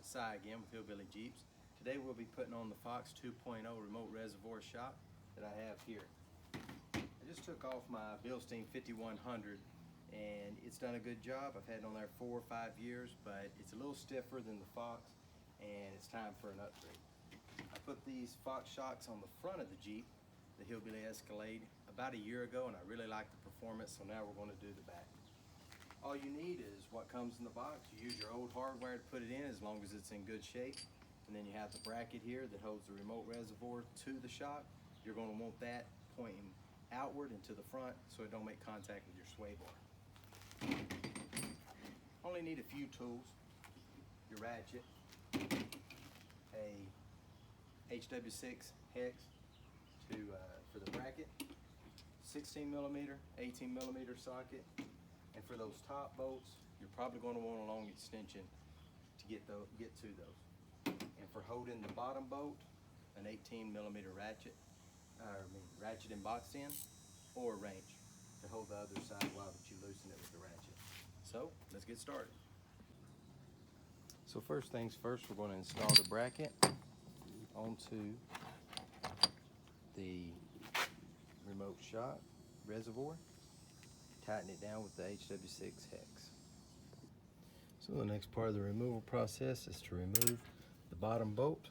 Si again with Hillbilly Jeeps. Today we'll be putting on the Fox 2.0 remote reservoir shock that I have here. I just took off my Bilstein 5100 and it's done a good job. I've had it on there 4 or 5 years, but it's a little stiffer than the Fox and it's time for an upgrade. I put these Fox shocks on the front of the Jeep, the Hillbilly Escalade, about a year ago, and I really like the performance, so now we're going to do the back. All you need is what comes in the box. You use your old hardware to put it in as long as it's in good shape. And then you have the bracket here that holds the remote reservoir to the shock. You're going to want that pointing outward and to the front so it don't make contact with your sway bar. Only need a few tools. Your ratchet, a HW6 hex for the bracket, 16mm, 18mm socket, and for those top bolts, you're probably going to want a long extension to get to those. And for holding the bottom bolt, an 18mm ratchet, ratchet and boxed in, or a wrench to hold the other side while you loosen it with the ratchet. So let's get started. So first things first, we're going to install the bracket onto the remote shock reservoir. Tighten it down with the HW6 hex. So the next part of the removal process is to remove the bottom bolt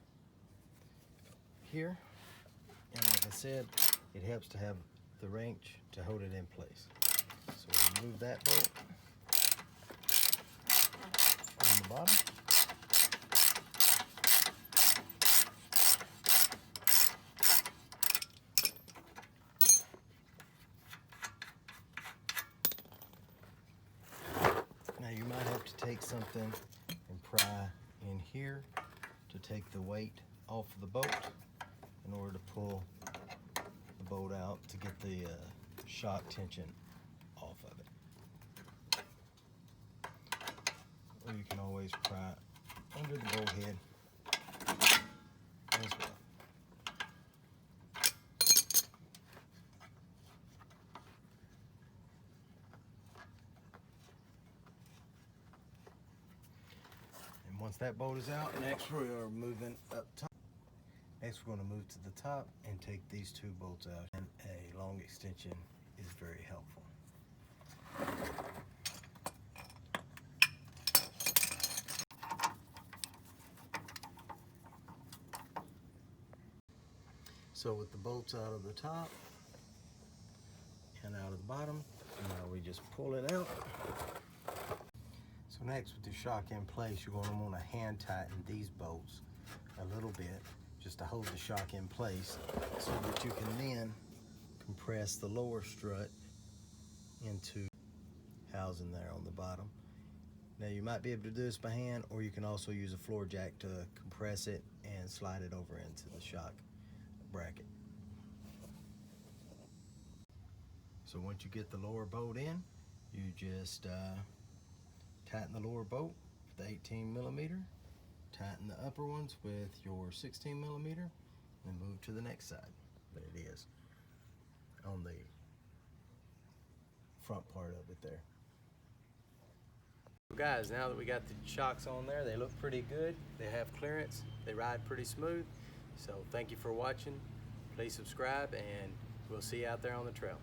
here. And like I said, it helps to have the wrench to hold it in place. So we'll remove that bolt on the bottom. Now you might have to take something and pry in here to take the weight off of the bolt in order to pull the bolt out to get the shock tension off of it. Or you can always pry under the bolt head as well. Once that bolt is out, next we are moving up top. Next we're going to move to the top and take these two bolts out. And a long extension is very helpful. So with the bolts out of the top and out of the bottom, now we just pull it out. So next, with the shock in place, you're going to want to hand tighten these bolts a little bit just to hold the shock in place so that you can then compress the lower strut into housing there on the bottom. Now you might be able to do this by hand, or you can also use a floor jack to compress it and slide it over into the shock bracket. So once you get the lower bolt in, you just tighten the lower bolt with the 18mm, tighten the upper ones with your 16mm, and move to the next side. But it is on the front part of it there. Guys, now that we got the shocks on there, they look pretty good. They have clearance. They ride pretty smooth. So thank you for watching. Please subscribe, and we'll see you out there on the trail.